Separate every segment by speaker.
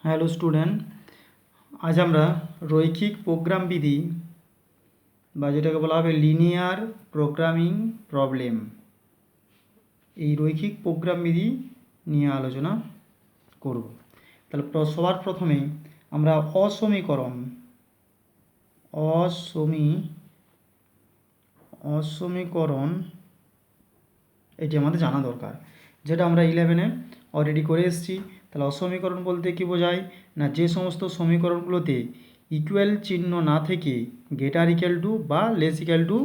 Speaker 1: Hello student, আজ আমরা রৈখিক প্রোগ্রাম বিধি বা যেটাকে বলা হবে লিনিয়ার প্রোগ্রামিং প্রবলেম, এই রৈখিক প্রোগ্রাম বিধি নিয়ে আলোচনা করব। তাহলে সবার প্রথমে আমরা অসমীকরণ এটি আমাদের জানা দরকার, যেটা আমরা 11-এ অলরেডি করে এসেছি। তাহলে অসমীকরণ বলতে কী বোঝায় না, যে সমস্ত সমীকরণগুলোতে ইকুয়াল চিহ্ন না থেকে গ্রেটার ইকুয়াল টু বা লেস ইকুয়াল টু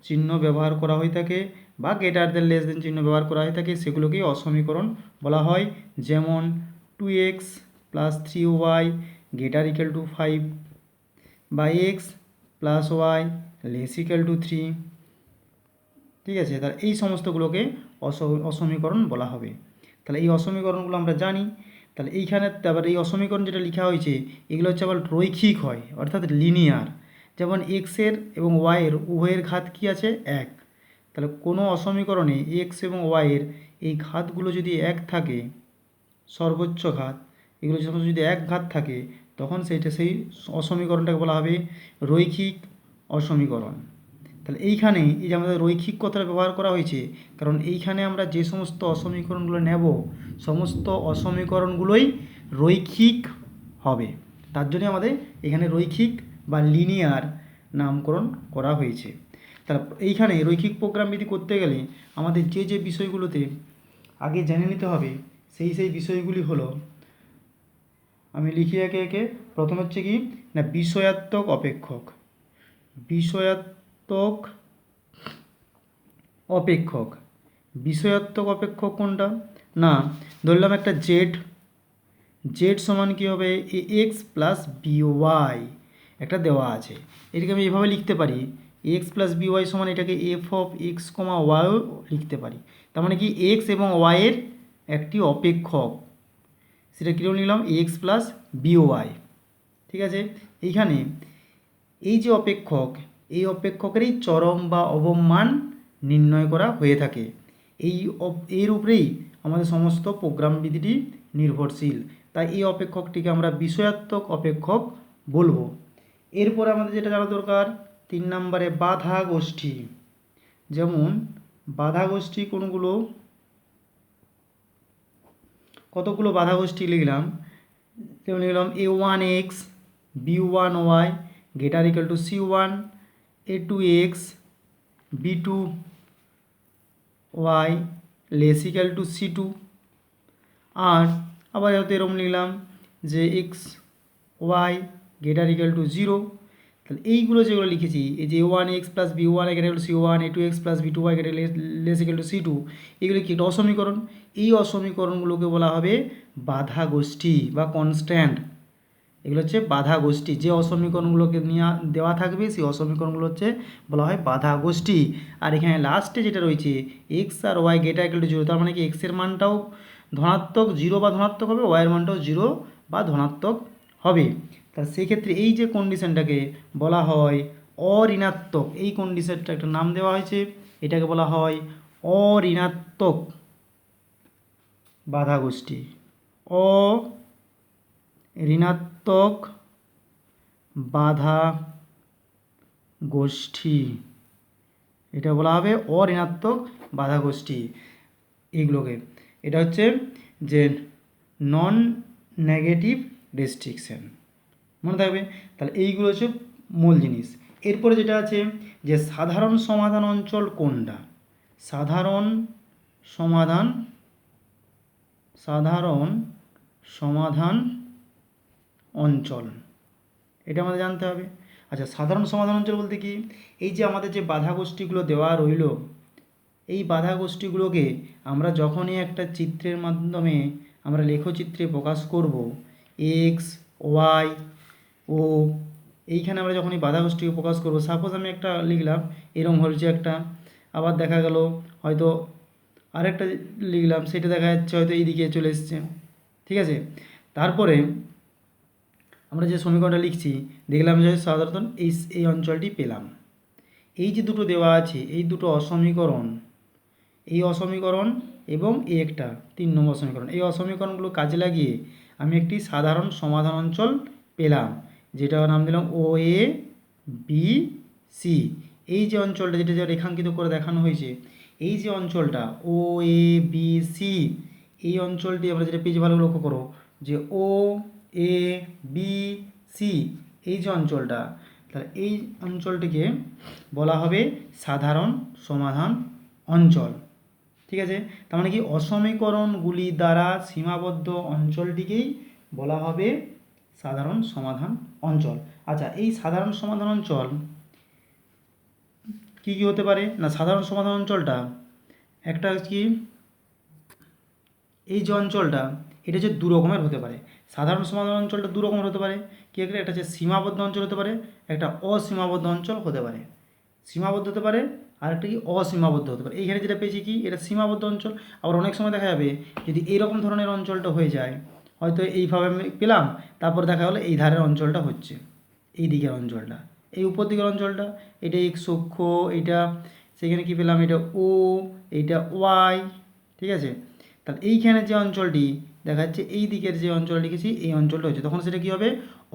Speaker 1: চিহ্ন ব্যবহার করা হয়ে থাকে বা গ্রেটার দেন লেস দেন চিহ্ন ব্যবহার করা হয়ে থাকে সেগুলোকেই অসমীকরণ বলা হয়। যেমন 2x + 3y greater equal two 5 বা x + y less equal two 3। ঠিক আছে, তাহলে এই সমস্তগুলোকে অসমীকরণ বলা হবে। তাহলে এই অসমীকরণগুলো আমরা জানি। তাহলে এইখানে আবার এই অসমীকরণ যেটা লেখা হয়েছে এগুলো হচ্ছে আবার রৈখিক হয়, অর্থাৎ লিনিয়ার। যেমন এক্সের এবং ওয়াইয়ের উভয়ের ঘাত কী আছে? 1। তাহলে কোনো অসমীকরণে এক্স এবং ওয়াইয়ের এই ঘাতগুলো যদি 1 থাকে, সর্বোচ্চ ঘাত এগুলো যদি 1 ঘাত থাকে, তখন সেই অসমীকরণটাকে বলা হবে রৈখিক অসমীকরণ। তাহলে এইখানে এই যে আমাদের রৈখিক কথাটা ব্যবহার করা হয়েছে, কারণ এইখানে আমরা যে সমস্ত অসমীকরণগুলো নেব সমস্ত অসমীকরণগুলোই রৈখিক হবে, তার জন্য আমাদের এখানে রৈখিক বা লিনিয়ার নামকরণ করা হয়েছে। তাহলে এইখানে রৈখিক প্রোগ্রাম বিধি করতে গেলে আমাদের যে বিষয়গুলোতে আগে জেনে নিতে হবে সেই বিষয়গুলি হলো, আমি লিখি একে একে। প্রথম হচ্ছে কি না, বিষয়াত্মক অপেক্ষক। বিষয়াত্মক অপেক্ষক কোনটা? না, ধরলাম একটা জেড সমান কী হবে? এক্স প্লাস বিওয়াই একটা দেওয়া আছে, এটাকে আমি এভাবে লিখতে পারি এক্স প্লাস বিওয়াই সমান এটাকে F of x comma YO লিখতে পারি। তার মানে কি এক্স এবং ওয়াইয়ের একটি অপেক্ষক, সেটা কীরকম লিখলাম? X plus by. ঠিক আছে, এইখানে এই যে অপেক্ষক, এই অপেক্ষকেরই চরম বা অবম মান নির্ণয় করা হয়ে থাকে। এর উপরেই আমাদের সমস্ত প্রোগ্রাম বিধিটি নির্ভরশীল, তাই এই অপেক্ষকটিকে আমরা বিষয়াত্মক অপেক্ষক বলবো। এরপরে আমাদের যেটা জানা দরকার 3 নম্বরে বাধা গোষ্ঠী। যেমন বাধা গোষ্ঠী কোনগুলো? কতগুলো বাধা গোষ্ঠী লিখলাম, যেমন লিখলাম a1x b1y greater equal to c1, a2x b2y less equal to c2। আর আবার হয়তো এরকম লিখলাম যে x y greater equal to 0। তাহলে এইগুলো যেগুলো লিখেছি, এই যে a1x plus b1 greater equal to c1, a2x plus b2y greater less equal to c2, এগুলো কি একটা অসমীকরণ। এই অসমীকরণগুলোকে বলা হবে বাধা গোষ্ঠী বা কনস্ট্যান্ট। এগুলো হচ্ছে বাধা গোষ্ঠী, যে অসমীকরণগুলোকে নিয়ে দেওয়া থাকবে সেই অসমীকরণগুলো হচ্ছে বলা হয় বাধা গোষ্ঠী। আর এখানে লাস্টে যেটা রয়েছে এক্স আর ওয়াই গ্রেটার ইকুয়াল টু 0, তার মানে কি এক্সের মানটাও ধনাত্মক 0 বা ধনাত্মক হবে, ওয়াইয়ের মানটাও 0 বা ধনাত্মক হবে। তাহলে সেই ক্ষেত্রে এই যে কন্ডিশনটাকে বলা হয় অঋণাত্মক, এই কন্ডিশনটা একটা নাম দেওয়া হয়েছে, এটাকে বলা হয় অঋণাত্মক বাধা গোষ্ঠী। ঋণাত্মক বাধা গোষ্ঠী, এটা বলা হবে অঋণাত্মক বাধা গোষ্ঠী। এইগুলোকে এটা হচ্ছে যে নন নেগেটিভ রেস্ট্রিকশন, মনে থাকবে। তাহলে এইগুলো হচ্ছে মূল জিনিস। এরপরে যেটা আছে যে সাধারণ সমাধান অঞ্চল কোনটা? সাধারণ সমাধান অঞ্চল, এটা আমাদের জানতে হবে। আচ্ছা, সাধারণ সমাধান অঞ্চল বলতে কি? এই যে আমাদের যে বাধা গোষ্ঠীগুলো দেওয়া রইল, এই বাধা গোষ্ঠীগুলোকে আমরা যখনই একটা চিত্রের মাধ্যমে আমরা লেখচিত্রে প্রকাশ করব, এক্স ওয়াই ও এইখানে আমরা যখন এই বাধা গোষ্ঠীকে প্রকাশ করব, সাপোজ আমি একটা লিখলাম এরকম হচ্ছে একটা, আবার দেখা গেল হয়তো আরেকটা লিখলাম, সেটা দেখা যাচ্ছে হয়তো এইদিকে চলে এসছে। ঠিক আছে, তারপরে আমরা যে সমীকরণটা লিখছি দেখলাম যে সাধারণত এই অঞ্চলটি পেলাম। এই যে দুটো দেওয়া আছে এই দুটো অসমীকরণ, এই অসমীকরণ এবং এই একটা 3 নম্বর সমীকরণ, এই অসমীকরণগুলো কাজে লাগিয়ে আমি একটি সাধারণ সমাধান অঞ্চল পেলাম, যেটার নাম দিলাম ও এ বি সি। এই যে অঞ্চলটা যেটা যা রেখাঙ্কিত করে দেখানো হয়েছে, এই যে অঞ্চলটা ও এ বি সি, এই অঞ্চলটি আমরা যেটা পেজ ভালো লক্ষ্য করো যে ও এ বি সি, এই যে অঞ্চলটা, তাহলে এই অঞ্চলটিকে বলা হবে সাধারণ সমাধান অঞ্চল। ঠিক আছে, তার মানে কি অসমীকরণগুলি দ্বারা সীমাবদ্ধ অঞ্চলটিকেই বলা হবে সাধারণ সমাধান অঞ্চল। আচ্ছা, এই সাধারণ সমাধান অঞ্চল কি কি হতে পারে না, সাধারণ সমাধান অঞ্চলটা একটা কি, এই যে অঞ্চলটা এটা হচ্ছে দু রকমের হতে পারে। সাধারণ সমাধান অঞ্চলটা দু রকমের হতে পারে, কি একটা হচ্ছে সীমাবদ্ধ অঞ্চল হতে পারে, একটা অসীমাবদ্ধ অঞ্চল হতে পারে। সীমাবদ্ধ হতে পারে আর একটা কি অসীমাবদ্ধ হতে পারে। এইখানে যেটা পেয়েছি কি, এটা সীমাবদ্ধ অঞ্চল। আবার অনেক সময় দেখা যাবে যদি এইরকম ধরনের অঞ্চলটা হয়ে যায়, হয়তো এইভাবে আমি পেলাম, তারপর দেখা গেলো এই ধারের অঞ্চলটা হচ্ছে, এই দিকের অঞ্চলটা, এই উপর দিকের অঞ্চলটা, এটা এক্স অক্ষ, এইটা সেখানে কি পেলাম, এটা ও, এইটা ওয়াই। ঠিক আছে, তাহলে এইখানে যে অঞ্চলটি দেখা যাচ্ছে, এই দিকের যে অঞ্চল লিখেছি এই অঞ্চলটা হচ্ছে, তখন সেটা কী হবে,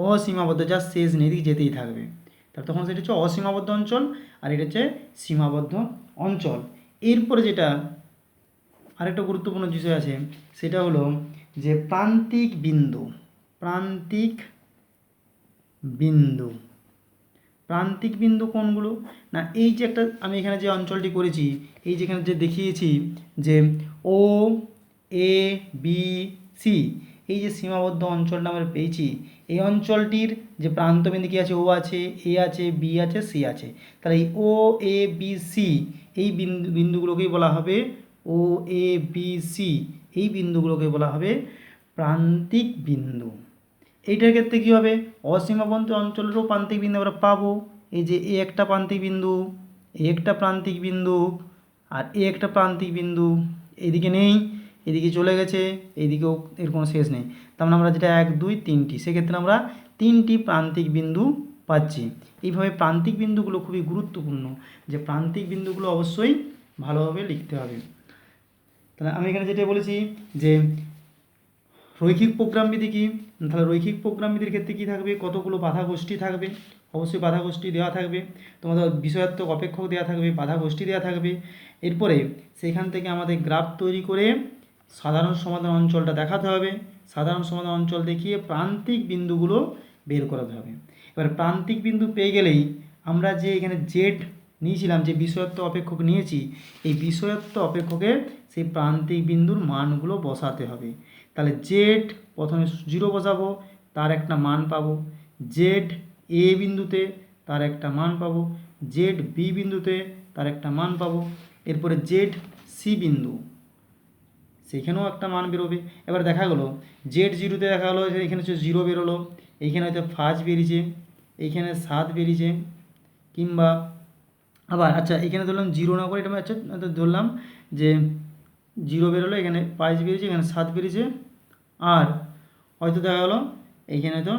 Speaker 1: অসীমাবদ্ধ, যার শেষ নেই, দিকে যেতেই থাকবে। তাহলে তখন সেটা হচ্ছে অসীমাবদ্ধ অঞ্চল, আর এটা হচ্ছে সীমাবদ্ধ অঞ্চল। এরপরে যেটা আরেকটা গুরুত্বপূর্ণ বিষয় আছে, সেটা হলো যে প্রান্তিক বিন্দু। প্রান্তিক বিন্দু, প্রান্তিক বিন্দু কোনগুলো না, এই যে একটা আমি এখানে যে অঞ্চলটি করেছি, এই যেখানে যে দেখিয়েছি যে ও এ বি সি, এই যে সীমাবদ্ধ অঞ্চলটা আমরা পেয়েছি, এই অঞ্চলটির যে প্রান্তবিন্দু কী আছে, ও আছে, এ আছে, বি আছে, সি আছে। তাহলে এই ও এ বি সি, এই বিন্দুগুলোকেই বলা হবে ও এ বি সি, এই বিন্দুগুলোকে বলা হবে প্রান্তিক বিন্দু। এইটার ক্ষেত্রে কী হবে, অসীমাবদ্ধ অঞ্চলেরও প্রান্তিক বিন্দু আমরা পাবো। এই যে এ একটা প্রান্তিক বিন্দু, এ একটা প্রান্তিক বিন্দু, আর এ একটা প্রান্তিক বিন্দু, এদিকে নেই, এদিকে চলে গেছে, এইদিকেও এর কোনো শেষ নেই। তার মানে আমরা যেটা 1 2 3টি, সেক্ষেত্রে আমরা 3টি প্রান্তিক বিন্দু পাচ্ছি। এইভাবে প্রান্তিক বিন্দুগুলো খুবই গুরুত্বপূর্ণ, যে প্রান্তিক বিন্দুগুলো অবশ্যই ভালোভাবে লিখতে হবে। তাহলে আমি এখানে যেটা বলেছি যে রৈখিক প্রোগ্রামবিধি কী, তাহলে রৈখিক প্রোগ্রামবিধির ক্ষেত্রে কী থাকবে, কতগুলো বাধা গোষ্ঠী থাকবে, অবশ্যই বাধা গোষ্ঠী দেওয়া থাকবে, তোমাদের বিষয়াত্মক অপেক্ষক দেওয়া থাকবে, বাধা গোষ্ঠী দেওয়া থাকবে। এরপরে সেখান থেকে আমাদের গ্রাফ তৈরি করে সাধারণ সমাধান অঞ্চলটা দেখাতে হবে, সাধারণ সমাধান অঞ্চল দেখিয়ে প্রান্তিক বিন্দুগুলো বের করাতে হবে। এবার প্রান্তিক বিন্দু পেয়ে গেলেই আমরা যে এখানে জেড নিয়েছিলাম, যে বিষয়ত্ব অপেক্ষক নিয়েছি, এই বিষয়ত্ব অপেক্ষকে সেই প্রান্তিক বিন্দুর মানগুলো বসাতে হবে। তাহলে জেড প্রথমে 0 বসাবো, তার একটা মান পাবো, জেড এ বিন্দুতে তার একটা মান পাবো, জেড বি বিন্দুতে তার একটা মান পাবো, এরপরে জেড সি বিন্দু, সেখানেও একটা মান বেরোবে। এবার দেখা গেলো জেড 0তে দেখা গেলো যে এখানে হচ্ছে 0 বেরোলো, এইখানে হয়তো 5 বেরিয়েছে, এইখানে 7 বেরিয়েছে, কিংবা আবার আচ্ছা এখানে ধরলাম 0 না করে এটা আচ্ছা ধরলাম যে 0 বেরোলো, এখানে 5 বেরিয়েছে, এখানে 7 বেরিয়েছে, আর হয়তো দেখা গেলো এইখানে তো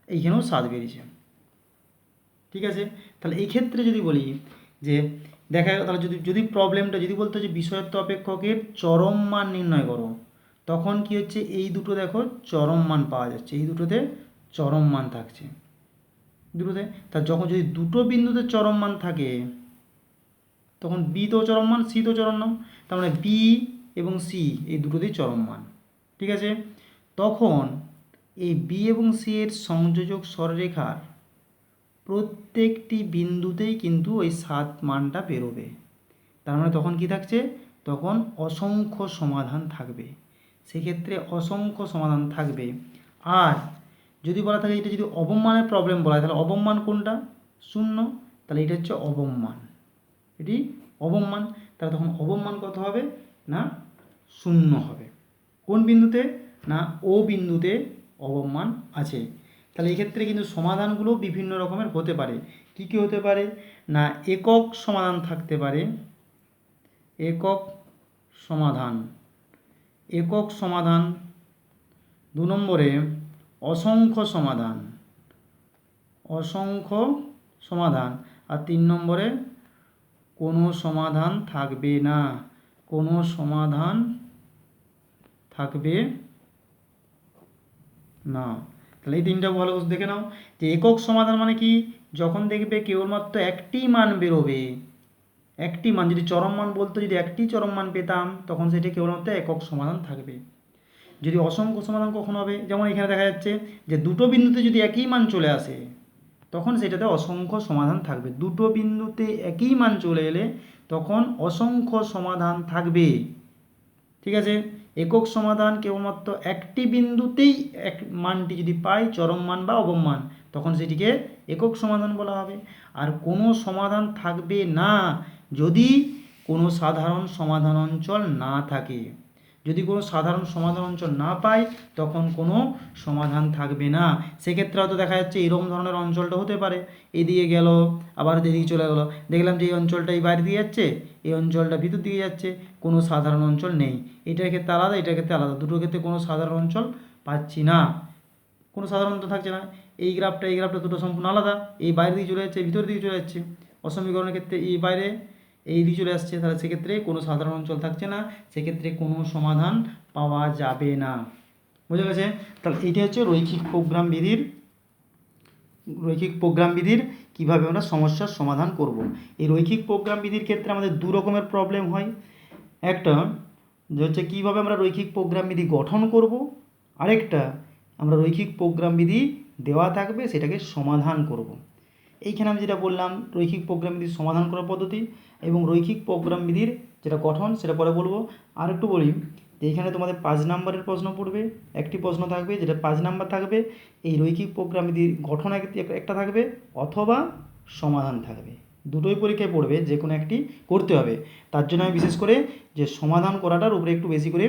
Speaker 1: এইখানেও 7 বেরিয়েছে। ঠিক আছে, তাহলে এই ক্ষেত্রে যদি বলি যে দেখা গেল, তাহলে যদি প্রবলেমটা যদি বলতো যে বিষয়ত্ব অপেক্ষকের চরম মান নির্ণয় করো, তখন কি হচ্ছে, এই দুটো দেখো চরম মান পাওয়া যাচ্ছে, এই দুটোতে চরম মান থাকছে দুটোতে। তা যখন যদি দুটো বিন্দুতে চরম মান থাকে, তখন বি তো চরম মান, সি তো চরম মান, তার মানে বি এবং সি এই দুটোতেই চরম মান। ঠিক আছে, তখন এই বি এবং সি এর সংযোজক সরলরেখার প্রত্যেকটি বিন্দুতেই কিন্তু ওই 7 মানটা বেরোবে। তার মানে তখন কি থাকছে, তখন অসংখ্য সমাধান থাকবে, সেক্ষেত্রে অসংখ্য সমাধান থাকবে। আর যদি বলা থাকে এটা যদি অবমানের প্রবলেম বলা হয়, তাহলে অবমান কোনটা, 0, তাহলে এটা হচ্ছে অবমান, এটি অবমান। তাহলে তখন অবমান কত হবে না 0 হবে। কোন বিন্দুতে না ও বিন্দুতে অবমান আছে। তাহলে এই ক্ষেত্রে কিন্তু সমাধানগুলো বিভিন্ন রকমের হতে পারে। কী কী হতে পারে না, একক সমাধান থাকতে পারে, একক সমাধান, একক সমাধান। 2 নম্বরে অসংখ্য সমাধান, অসংখ্য সমাধান। আর 3 নম্বরে কোনো সমাধান থাকবে না, কোনো সমাধান থাকবে না। তাহলে এই তিনটা ভালো করে দেখে নাও যে একক সমাধান মানে কি, যখন দেখবে কেবলমাত্র একটি মান বেরোবে, একটি মান, যদি চরম মান বলতো, যদি একটি চরম মান পেতাম তখন সেটি কেবলমাত্র একক সমাধান থাকবে। যদি অসংখ্য সমাধান কখন হবে, যেমন এখানে দেখা যাচ্ছে যে দুটো বিন্দুতে যদি একই মান চলে আসে তখন সেটাতে অসংখ্য সমাধান থাকবে। দুটো বিন্দুতে একই মান চলে এলে তখন অসংখ্য সমাধান থাকবে। ঠিক আছে, একক সমাধান কেবলমাত্র একটি বিন্দুতেই এক মানটি যদি পাই, চরম মান বা অবম মান, তখন সেটিকে একক সমাধান বলা হবে। আর কোনো সমাধান থাকবে না যদি কোনো সাধারণ সমাধান অঞ্চল না থাকে। যদি কোনো সাধারণ সমাধান অঞ্চল না পাই তখন কোনো সমাধান থাকবে না। সেক্ষেত্রে হয়তো দেখা যাচ্ছে এরকম ধরনের অঞ্চলটা হতে পারে, এদিকে গেল আবার এদিকে চলে গেলো, দেখলাম যে এই অঞ্চলটা এই বাইরে দিয়ে যাচ্ছে, এই অঞ্চলটা ভিতর দিকে যাচ্ছে, কোনো সাধারণ অঞ্চল নেই। এটার ক্ষেত্রে আলাদা, এটার ক্ষেত্রে আলাদা, দুটোর ক্ষেত্রে কোনো সাধারণ অঞ্চল পাচ্ছি না, কোনো সাধারণত থাকছে না। এই গ্রাফটা দুটো সম্পূর্ণ আলাদা, এই বাইরে দিকে চলে যাচ্ছে, ভিতর দিকে চলে যাচ্ছে। অসমীকরণের ক্ষেত্রে এই বাইরে এই দিকে চলে আসছে, তাহলে সেক্ষেত্রে কোনো সাধারণ অঞ্চল থাকছে না, সেক্ষেত্রে কোনো সমাধান পাওয়া যাবে না। বুঝা গেছে? তাহলে এইটা হচ্ছে রৈখিক প্রোগ্রাম বিধির কীভাবে আমরা সমস্যার সমাধান করব। এই রৈখিক প্রোগ্রাম বিধির ক্ষেত্রে আমাদের দু রকমের প্রবলেম হয়। একটা যে হচ্ছে কীভাবে আমরা রৈখিক প্রোগ্রাম বিধি গঠন করব, আরেকটা আমরা রৈখিক প্রোগ্রাম বিধি দেওয়া থাকবে সেটাকে সমাধান করব। এইখানে আমি যেটা বললাম রৈখিক প্রোগ্রাম বিধির সমাধান করার পদ্ধতি এবং রৈখিক প্রোগ্রাম বিধির যেটা গঠন সেটা পরে বলবো। আর একটু বলি যে এইখানে তোমাদের 5 নম্বরের প্রশ্ন পড়বে, একটি প্রশ্ন থাকবে যেটা 5 নম্বর থাকবে, এই রৈখিক প্রোগ্রাম বিধির গঠন একটা থাকবে অথবা সমাধান থাকবে, দুটোই পরীক্ষায় পড়বে, যে কোনো একটি করতে হবে। তার জন্য আমি বিশেষ করে যে সমাধান করাটার উপরে একটু বেশি করে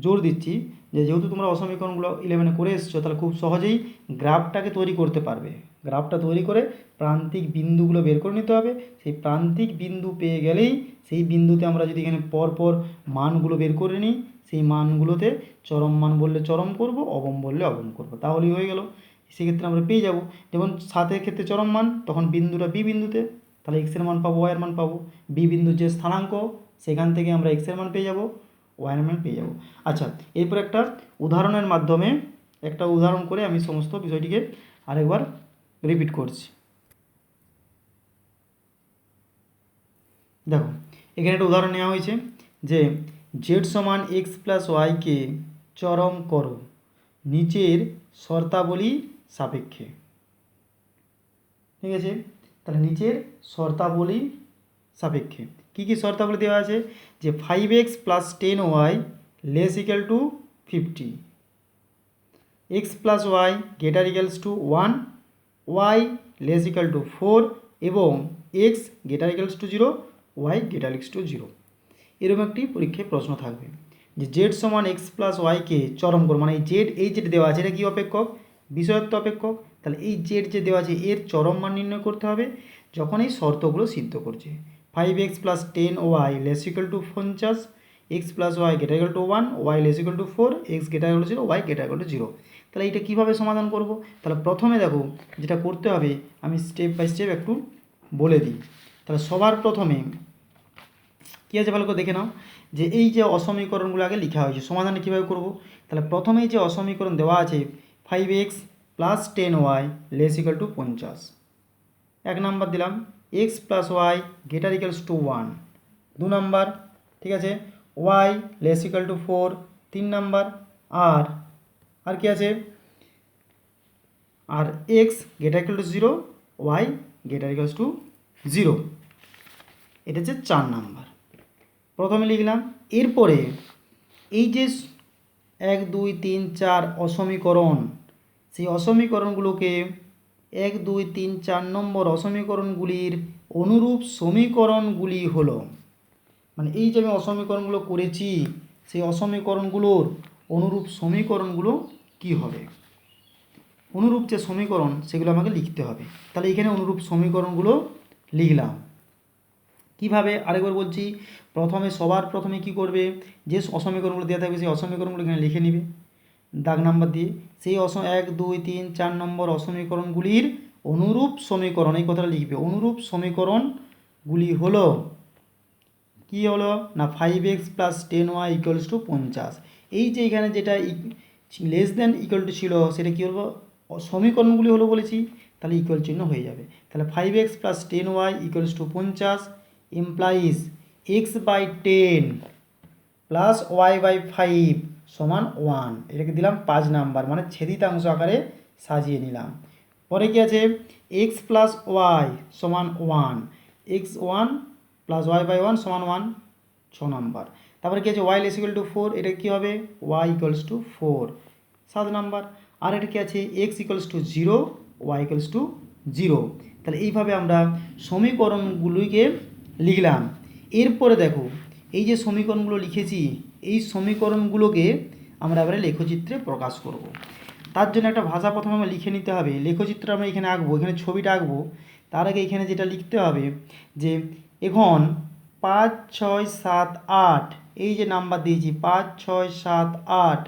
Speaker 1: জোর দিচ্ছি, যে যেহেতু তোমরা অসমীকরণগুলো 11-এ করে এসছো তাহলে খুব সহজেই গ্রাফটাকে তৈরি করতে পারবে। গ্রাফটা তৈরি করে প্রান্তিক বিন্দুগুলো বের করে নিতে হবে, সেই প্রান্তিক বিন্দু পেয়ে গেলেই সেই বিন্দুতে আমরা যদি এখানে পরপর মানগুলো বের করে নিই, সেই মানগুলোতে চরম মান বললে চরম করব, অবম বললে অবম করব, তাহলেই হয়ে গেল। সেক্ষেত্রে আমরা পেয়ে যাব, যেমন 7-এর ক্ষেত্রে চরম মান, তখন বিন্দুটা বি বিন্দুতে, তাহলে এক্সের মান পাবো, ওয়াইয়ের মান পাবো, বি বিন্দুর যে স্থানাঙ্ক সেখান থেকে আমরা এক্সের মান পেয়ে যাব, ওয়াইয়ের মান পেয়ে যাব। আচ্ছা, এরপর একটা উদাহরণের মাধ্যমে একটা উদাহরণ করে আমি সমস্ত বিষয়টিকে আরেকবার রিপিট করছি। দেখো এখানে একটা উদাহরণ নেওয়া হয়েছে যে জেড সমান এক্স প্লাস ওয়াইকে চরম করো নিচের শর্তাবলী সাপেক্ষে। ঠিক আছে, তাহলে নিচের শর্তাবলী সাপেক্ষে কী কী শর্তাবলী দেওয়া আছে, যে 5x plus 10y less equal to 50, x plus y greater equals to 1, y less equal to 4 এবং x greater equals to 0, y greater equals to 0। এরকম একটি পরীক্ষায় প্রশ্ন থাকবে যে জেড সমান এক্স প্লাস ওয়াইকে চরম করো, মানে এই জেড দেওয়া আছে এটা কি অপেক্ষক, বিষয়ত্ব অপেক্ষক, তাহলে এই জেড যে দেওয়া আছে এর চরম মান নির্ণয় করতে হবে যখন এই শর্তগুলো সিদ্ধ করছে। 5x plus 10y less equal to 50, x plus y greater equal to 1, y less equal to 4, x greater equal to 0, y greater equal to 0। তাহলে এটা কীভাবে সমাধান করব, তাহলে প্রথমে দেখো যেটা করতে হবে আমি স্টেপ বাই স্টেপ একটু বলে দিই। তাহলে সবার প্রথমে কী আছে ভালো করে দেখে নাও, যে এই যে অসমীকরণগুলো আগে লেখা হয়েছে, সমাধানে কীভাবে করব। তাহলে প্রথমেই যে অসমীকরণ দেওয়া আছে 5x plus 10y less equal to 50, 1 number দিলাম, x plus y greater equals to 1 2 number, ঠিক আছে, y less equal to 4 3 number, আর কি আছে, আর x greater equal to 0, y greater equals to 0, এটা হচ্ছে 4 নাম্বার প্রথমে লিখলাম। এরপরে এই যে 1 2 3 4 অসমীকরণ, সেই অসমীকরণগুলোকে 1 2 3 4 নম্বর অসমীকরণগুলির অনুরূপ সমীকরণগুলি হলো, মানে এই যে আমি অসমীকরণগুলো করেছি সেই অসমীকরণগুলোর অনুরূপ সমীকরণগুলো কি হবে, অনুরূপ যে সমীকরণ সেগুলো আমাকে লিখতে হবে। তাহলে এখানে অনুরূপ সমীকরণগুলো লিখলাম কিভাবে, আরেকবার বলছি, সবার প্রথমে কি করবে, যে অসমীকরণগুলো দেওয়া থাকবে সেই অসমীকরণগুলো এখানে লিখে নেবে দাগ নাম্বার দিয়ে, সেই 1 2 3 4 নম্বর অসমীকরণগুলির অনুরূপ সমীকরণ, এই কথাটা লিখবে, অনুরূপ সমীকরণগুলি হলো কি হলো না 5x plus 10y equals to 50। এই যে এখানে যেটা লেস দেন ইকুয়াল টু ছিল, সেটা কী বলবো, সমীকরণগুলি হলো বলেছি, তাহলে ইকুয়াল চিহ্ন হয়ে যাবে। তাহলে 5x plus 10y equals to 50 implies x/10 plus y/5 সমান 1। এটাকে দিলাম 5 নাম্বার, মানে ছেদিতাংশ আকারে সাজিয়ে নিলাম। পরে কি আছে, x প্লাস ওয়াই সমান 1, x1 প্লাস y/1 সমান 1, 6 নাম্বার। তারপরে কি আছে, y লেস ইকুয়াল টু 4, এটা কী হবে, y ইকুয়ালস টু 4, 7 নাম্বার। আর এটা কি আছে, x equals to 0, y equals to 0। তাহলে এইভাবে আমরা সমীকরণগুলিকে লিখলাম। এরপরে দেখো, এই যে সমীকরণগুলো লিখেছি, এই সমীকরণগুলোকে আমরা এবারে লেখচিত্রে প্রকাশ করব। তার জন্য একটা ভাষা প্রথমে আমরা লিখে নিতে হবে। লেখচিত্র আমরা এখানে আঁকবো, এখানে ছবিটা আঁকবো। তার আগে এখানে যেটা লিখতে হবে যে এখন 5, 6, 7, 8 এই যে নাম্বার দিয়েছি 5, 6, 7, 8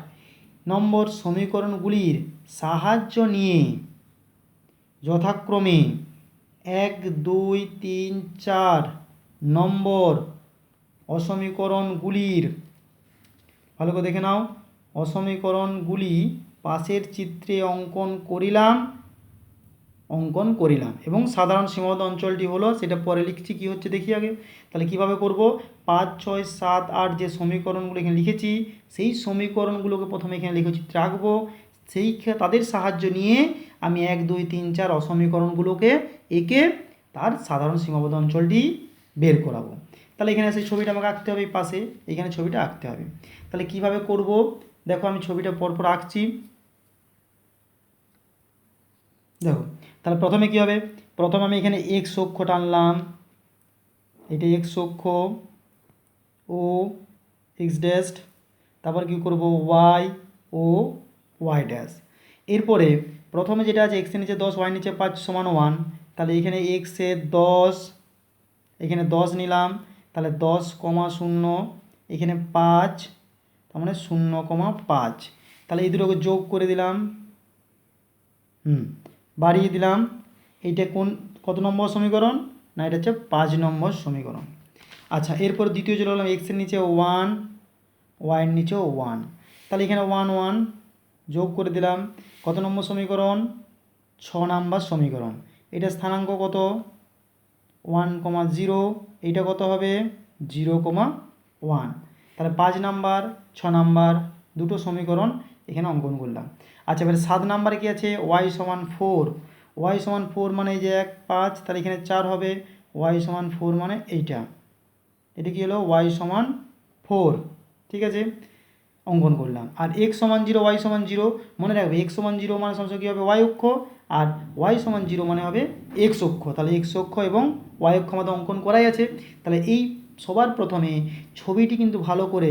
Speaker 1: নম্বর সমীকরণগুলির সাহায্য নিয়ে যথাক্রমে 1, 2, 3, 4 নম্বর অসমীকরণগুলির, ভালো করে দেখে নাও, অসমীকরণগুলি পাশের চিত্রে অঙ্কন করিলাম এবং সাধারণ সীমাবদ্ধ অঞ্চলটি হলো, সেটা পরে লিখছি কী হচ্ছে দেখি আগে। তাহলে কিভাবে করব, 5, 6, 7, 8 যে সমীকরণগুলো এখানে লিখেছি, সেই সমীকরণগুলোকে প্রথমে এখানে লেখচিত্রে আঁকবো। তাদের সাহায্য নিয়ে আমি 1, 2, 3, 4 অসমীকরণগুলোকে এঁকে তার সাধারণ সীমাবদ্ধ অঞ্চলটি বের করাবো। তাহলে এখানে সেই ছবিটা আমাকে আঁকতে হবে, পাশে এখানে ছবিটা আঁকতে হবে। তাহলে কিভাবে করব, দেখো আমি ছবিটা পরপর আঁকছি। দেখো, তাহলে প্রথমে কী হবে, প্রথমে আমি এখানে এক্স অক্ষ টানলাম, এটা এক্স অক্ষ ও এক্স ড্যাশ, তারপর কী করব, ওয়াই ও ওয়াই ড্যাশ। এরপরে প্রথমে যেটা আছে এক্সের নিচে 10, ওয়াই নিচে 5 সমান 1, তাহলে এখানে এক্সের 10, এখানে 10 নিলাম, তাহলে 10, 0, এখানে 5, তার মানে 0,5। তাহলে এই দুটোকে যোগ করে দিলাম, বাড়িয়ে দিলাম। এইটা কত নম্বর সমীকরণ, না এটা হচ্ছে 5 নম্বর সমীকরণ। আচ্ছা, এরপর দ্বিতীয় চলে গেলাম, এক্সের নিচে 1, ওয়াইয়ের নিচেও 1, তাহলে এখানে 1, 1 যোগ করে দিলাম। কত নম্বর সমীকরণ, 6 নম্বর সমীকরণ। এটা স্থানাঙ্ক কত, 1,0, এইটা কত হবে 0,1। তাহলে 5 নাম্বার 6 নাম্বার দুটো সমীকরণ এখানে অঙ্কন করলাম। আচ্ছা, এবারে 7 নাম্বারে কী আছে, ওয়াই সমান 4, ওয়াই সমান 4 মানে এই যে 1, 5, তাহলে এখানে 4 হবে, ওয়াই সমান 4 মানে এইটা, এটা কী হলো, ওয়াই সমান 4, ঠিক আছে, অঙ্কন করলাম। আর x সমান 0, ওয়াই সমান 0, মনে রাখবে x সমান 0 মানে সবসময় কী হবে, ওয়াই অক্ষ, আর ওয়াই সমান 0 মানে হবে এক্স অক্ষ। তাহলে এক্স অক্ষ এবং ওয়াই অক্ষ আমাদের অঙ্কন করাই আছে। তাহলে এই সবার প্রথমে ছবিটি কিন্তু ভালো করে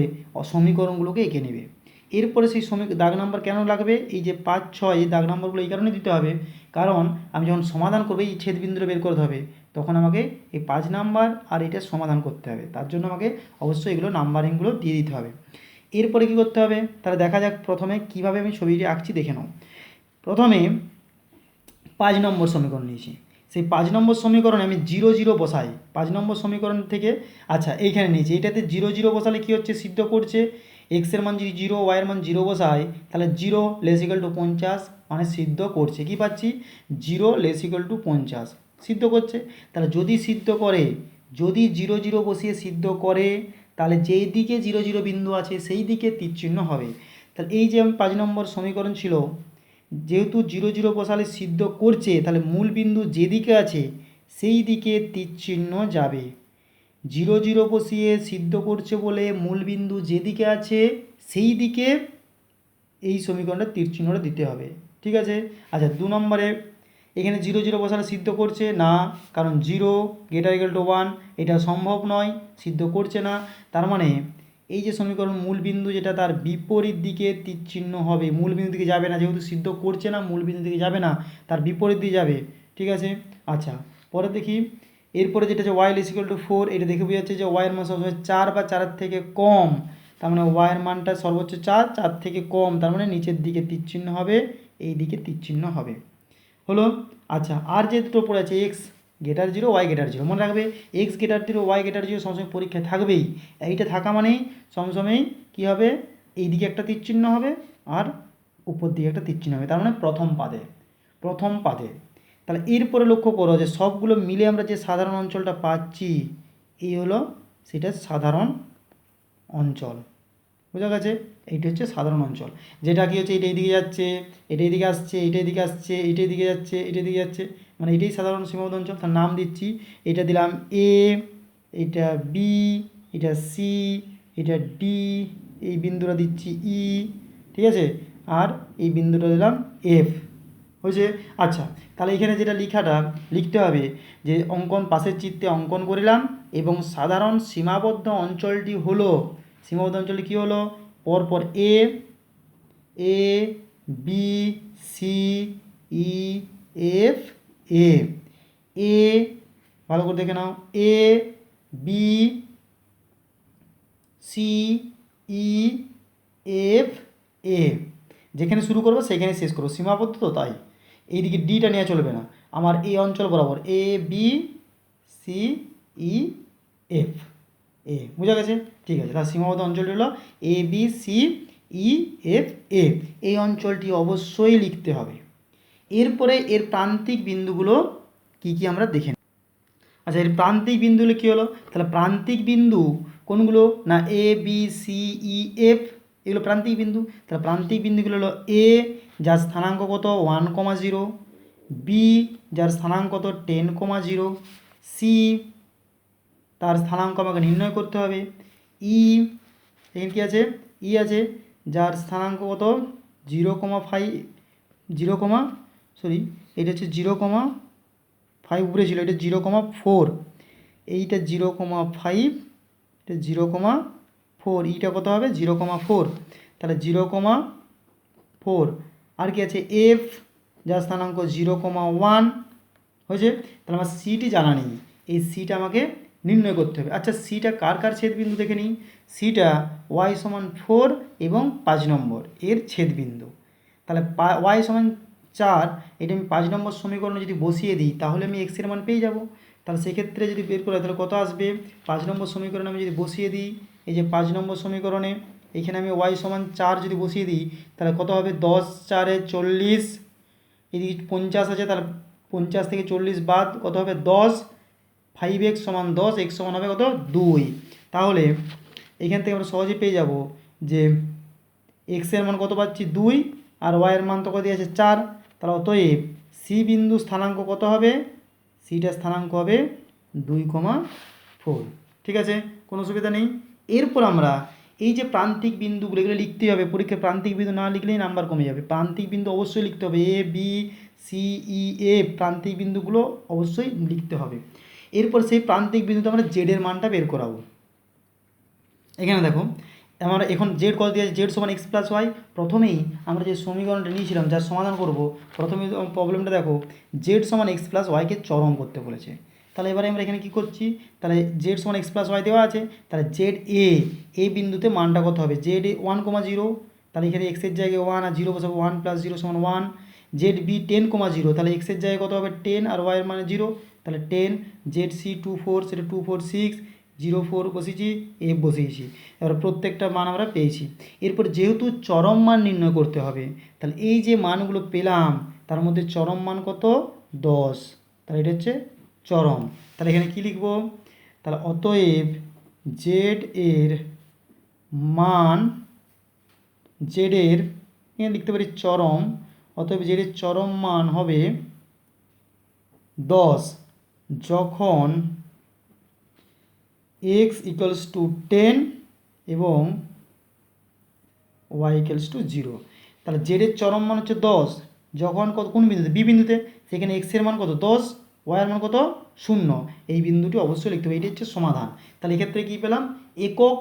Speaker 1: সমীকরণগুলোকে এঁকে নেবে। এরপরে সেই দাগ নাম্বার কেন লাগবে, এই যে 5, 6 এই দাগ নাম্বারগুলো এই কারণে দিতে হবে, কারণ আমি যখন সমাধান করবো এই ছেদবিন্দুটা বের করতে হবে, তখন আমাকে এই 5 নাম্বার আর এটার সমাধান করতে হবে। তার জন্য আমাকে অবশ্যই এগুলো নাম্বারিংগুলো দিয়ে দিতে হবে। এরপরে কী করতে হবে, তাহলে দেখা যাক প্রথমে কীভাবে আমি ছবিটি আঁকছি দেখে নাও। প্রথমে 5 নম্বর সমীকরণ নিয়েছি, সেই 5 নম্বর সমীকরণে আমি 0, 0 বসাই। 5 নম্বর সমীকরণ থেকে, আচ্ছা এইখানে নিয়েছি, এটাতে 0, 0 বসালে কী হচ্ছে, সিদ্ধ করছে। এক্সের মান যদি 0, ওয়াইয়ের মান 0 বসাই, তাহলে 0 লেস ইকুয়াল টু 50 মানে সিদ্ধ করছে। কি পাচ্ছি, 0 লেস ইকুয়াল টু 50 সিদ্ধ করছে। তাহলে যদি সিদ্ধ করে, যদি 0, 0 বসিয়ে সিদ্ধ করে, তাহলে যেই দিকে 0, 0 বিন্দু আছে সেই দিকে তীর চিহ্ন হবে। তাহলে এই যে 5 নম্বর সমীকরণ ছিল, যেহেতু 0, 0 বসালে সিদ্ধ করছে, তাহলে মূল বিন্দু যেদিকে আছে সেই দিকে তীর চিহ্ন যাবে। 0, 0 বসিয়ে সিদ্ধ করছে বলে মূল বিন্দু যেদিকে আছে সেই দিকে এই সমীকরণটা তীর চিহ্নটা দিতে হবে, ঠিক আছে। আচ্ছা, 2 নম্বরে এখানে 0, 0 বসালে সিদ্ধ করছে না, কারণ 0 গ্রেটার ইকুয়াল টু 1 এটা সম্ভব নয়, সিদ্ধ করছে না। তার মানে এই যে সমীকরণ মূল বিন্দু যেটা, তার বিপরীত দিকে তীর চিহ্ন হবে, মূল বিন্দু দিকে যাবে না, যেহেতু সিদ্ধ করছে না মূল বিন্দু দিকে যাবে না, তার বিপরীত দিকে যাবে, ঠিক আছে। আচ্ছা, পরে দেখি, এরপরে যেটা হচ্ছে ওয়াই লেস ইকুয়াল টু 4, এটা দেখে বোঝা যাচ্ছে যে ওয়াইয়ের মান সবসময় 4 বা 4 থেকে কম, তার মানে ওয়াইয়ের মানটা সর্বোচ্চ 4, 4 থেকে কম, তার মানে নিচের দিকে তীর চিহ্ন হবে, এই দিকে তীর চিহ্ন হবে, হলো। আচ্ছা, আর যে দুটো পড়ে আছে এক্স গ্রেটার 0, ওয়াই গ্রেটার 0, মনে রাখবে এক্স গ্রেটার 0, ওয়াই গ্রেটার 0 সবসময় পরীক্ষায় থাকবেই। এইটা থাকা মানেই সবসময় কী হবে, এই দিকে একটা তীর চিহ্ন হবে আর উপর দিকে একটা তীর চিহ্ন হবে, তার মানে প্রথম পাদে। তাহলে এরপরে লক্ষ্য করো যে সবগুলো মিলে আমরা যে সাধারণ অঞ্চলটা পাচ্ছি, এই হলো সেটা সাধারণ অঞ্চল। বোঝা গেছে? এইটা হচ্ছে সাধারণ অঞ্চল, যেটা কি হচ্ছে এটা এইদিকে যাচ্ছে, এটা এইদিকে আসছে, এটা এইদিকে আসছে, এটা এইদিকে যাচ্ছে, এটা এইদিকে যাচ্ছে, মানে এটাই সাধারণ সীমাবদ্ধ অঞ্চল। তার নাম দিচ্ছি, এটা দিলাম এ, এটা বি, এটা সি, এটা ডি, এই বিন্দুটা দিচ্ছি ই, ঠিক আছে, আর এই বিন্দুটা দিলাম এফ। হয়েছে? আচ্ছা, তাহলে এখানে যেটা লিখতে হবে যে অঙ্কন পাশের চিত্রে অঙ্কন করিলাম এবং সাধারণ সীমাবদ্ধ অঞ্চলটি হলো, সীমাবদ্ধ অঞ্চলটি কী হলো, পরপর A, A B C E F A, A ভালো করে দেখে নাও, A B C E F A, যেখানে শুরু করবো সেখানে শেষ করবো, সীমাবদ্ধ তো তাই। এইদিকে ডিটা নেওয়া চলবে না, আমার এই অঞ্চল বরাবর A B C E F A. বোঝা গেছে? ঠিক আছে, তার সীমাবদ্ধ অঞ্চলটি হলো A B C E F A, এই অঞ্চলটি অবশ্যই লিখতে হবে। এরপরে এর প্রান্তিক বিন্দুগুলো কি কি আমরা দেখে নিই। আচ্ছা, এর প্রান্তিক বিন্দুগুলো কী হলো, তাহলে প্রান্তিক বিন্দু কোনগুলো না, এ বি সি ই এফ, এগুলো প্রান্তিক বিন্দু। তাহলে প্রান্তিক বিন্দুগুলো হলো এ, যার স্থানাঙ্ক কত 1,0, বি যার স্থানাঙ্ক কত 10,0, সি তার স্থানাঙ্ক আমাকে নির্ণয় করতে হবে, ই এখানে কী আছে, ই আছে যার স্থানাঙ্ক কত 0,5, এটা হচ্ছে 0,5 উপরে ছিল, এটা 0,4, এইটা 0,5, এটা 0,4, ইটা কত হবে 0,4, তাহলে 0,4। আর কি আছে, এফ যার স্থানাঙ্ক 0,1 হয়েছে। তাহলে আমার সিটি জানা নেই, এই সিটা আমাকে নির্ণয় করতে হবে। আচ্ছা, সিটা কার কার ছেদবিন্দু দেখে নিই। সিটা ওয়াই সমান 4 এবং 5 নম্বর এর ছেদবিন্দু। তাহলে ওয়াই সমান 4, এটা আমি 5 নম্বর সমীকরণে যদি বসিয়ে দিই তাহলে আমি এক্সের মান পেয়ে যাব। তাহলে সেক্ষেত্রে যদি বের করা তাহলে কত আসবে, 5 নম্বর সমীকরণে আমি যদি বসিয়ে দিই, এই যে 5 নম্বর সমীকরণে এখানে আমি ওয়াই সমান 4 যদি বসিয়ে দিই তাহলে কত হবে, 10 4 40, এদিকে 50 আছে, তাহলে 50 থেকে 40 বাদ কত হবে 10, 5x সমান 10, x সমান হবে কত 2। তাহলে এখান থেকে আমরা সহজে পেয়ে যাব যে এক্সের মান কত পাচ্ছি 2, আর ওয়াইয়ের মান তো কত দিয়েছে 4। তাহলে অতএব সি বিন্দু স্থানাঙ্ক কত হবে, সিটার স্থানাঙ্ক হবে 2,4। ঠিক আছে, কোনো অসুবিধা নেই। এরপর আমরা এই যে প্রান্তিক বিন্দুগুলো এগুলো লিখতে হবে, পরীক্ষায় প্রান্তিক বিন্দু না লিখলেই নাম্বার কমে যাবে। প্রান্তিক বিন্দু অবশ্যই লিখতে হবে, এ বি সি ই এফ, প্রান্তিক বিন্দুগুলো অবশ্যই লিখতে হবে। এরপর সেই প্রান্তিক বিন্দুতে আমরা জেডের মানটা বের করাবো। এখানে দেখো আমরা এখন জেড কত দিয়েছে, জেড সমান এক্স প্লাস ওয়াই। প্রথমেই আমরা যে সমীকরণটা নিয়েছিলাম যার সমাধান করব, প্রথমে প্রবলেমটা দেখো, জেড সমান এক্স প্লাস ওয়াইকে চরম করতে বলেছে। তাহলে এবারে আমরা এখানে কী করছি, তাহলে জেড সমান এক্স প্লাস ওয়াই দেওয়া আছে, তাহলে জেড এই বিন্দুতে মানটা কত হবে, জেড এ 1,0, তাহলে এখানে এক্সের জায়গায় 1 আর 0 বসাবো, 1 + 0 = 1। জেড বি 10,0, তাহলে এক্সের জায়গায় কত হবে 10 আর ওয়াইয়ের মানে 0, তাহলে 10। জেড সি 2,4, সেটা 2,4 6, 0,4 বসিয়েছি, এফ বসিয়েছি। এবার প্রত্যেকটা মান আমরা পেয়েছি। এরপর যেহেতু চরম মান নির্ণয় করতে হবে, তাহলে এই যে মানগুলো পেলাম তার মধ্যে চরম মান কত 10, তাহলে এটা হচ্ছে চরম। তাহলে এখানে কি লিখব, তাহলে অতএব জেড এর মান, এখানে লিখতে পারি চরম, অতএব জেড এর চরম মান হবে 10 যখন x = 10 এবং y = 0। তাহলে জেডের চরম মান হচ্ছে 10 যখন কোন বিন্দুতে, বি বিন্দুতে, সেখানে x এর মান কত 10, y এর মান কত 0, এই বিন্দুটি অবশ্যই লিখতে হবে। এটি হচ্ছে সমাধান। তাহলে এক্ষেত্রে কী পেলাম, একক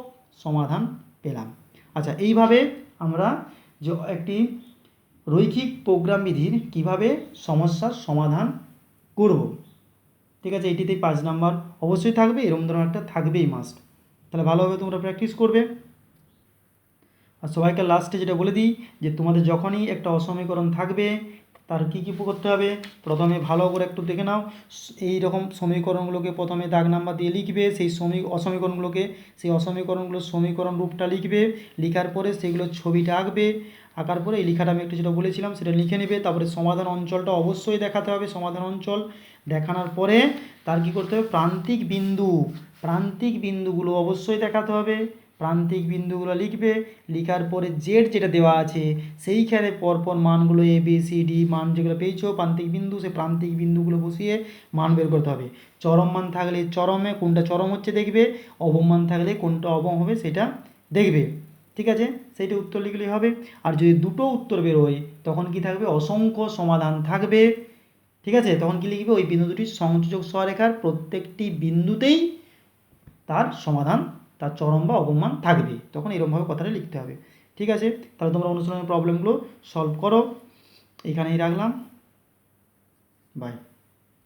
Speaker 1: সমাধান পেলাম। আচ্ছা, এইভাবে আমরা যে একটি রৈখিক প্রোগ্রাম বিধির কিভাবে সমস্যার সমাধান করব। ঠিক আছে, এটিতেই 5 নাম্বার অবশ্যই থাকবে, এরকম ধরনের একটা থাকবেই মাস্ট। তাহলে ভালোভাবে তোমরা প্র্যাকটিস করবে। আর সবাইকে লাস্টে যেটা বলে দিই যে তোমাদের যখনই একটা অসমীকরণ থাকবে তার কী কী করতে হবে, প্রথমে ভালো করে একটু দেখে নাও, এই রকম সমীকরণগুলোকে প্রথমে দাগ নাম্বার দিয়ে লিখবে, সেই অসমীকরণগুলোর সমীকরণ রূপটা লিখবে, লেখার পরে সেগুলোর ছবিটা আঁকবে, আঁকার পরে এই লেখাটা আমি একটু যেটা বলেছিলাম সেটা লিখে নেবে। তারপরে সমাধান অঞ্চলটা অবশ্যই দেখাতে হবে। সমাধান অঞ্চল দেখানোর পরে তার কী করতে হবে, প্রান্তিক বিন্দুগুলো অবশ্যই দেখাতে হবে। প্রান্তিক বিন্দুগুলো লিখবে। লেখার পরে জেড যেটা দেওয়া আছে সেইখানে পরপর মানগুলো এ বি সি ডি মান যেগুলো পেয়েছো প্রান্তিক বিন্দু, সেই প্রান্তিক বিন্দুগুলো বসিয়ে মান বের করতে হবে। চরম মান থাকলে চরমে কোনটা চরম হচ্ছে দেখবে, অবম মান থাকলে কোনটা অবম হবে সেটা দেখবে। ঠিক আছে, সেইটা উত্তর লিখলেই হবে। আর যদি দুটো উত্তর বেরোয় তখন কি থাকবে, অসংখ্য সমাধান থাকবে। ঠিক আছে, তখন কি লিখবে, ওই বিন্দু দুটির সংযোজক সরেখার প্রত্যেকটি বিন্দুতেই তার সমাধান, তার চরম বা অবম মান থাকবে। তখন এরকমভাবে কথাটা লিখতে হবে। ঠিক আছে, তাহলে তোমরা অনুশীলনের প্রবলেমগুলো সলভ করো। এখানেই রাখলাম, বাই।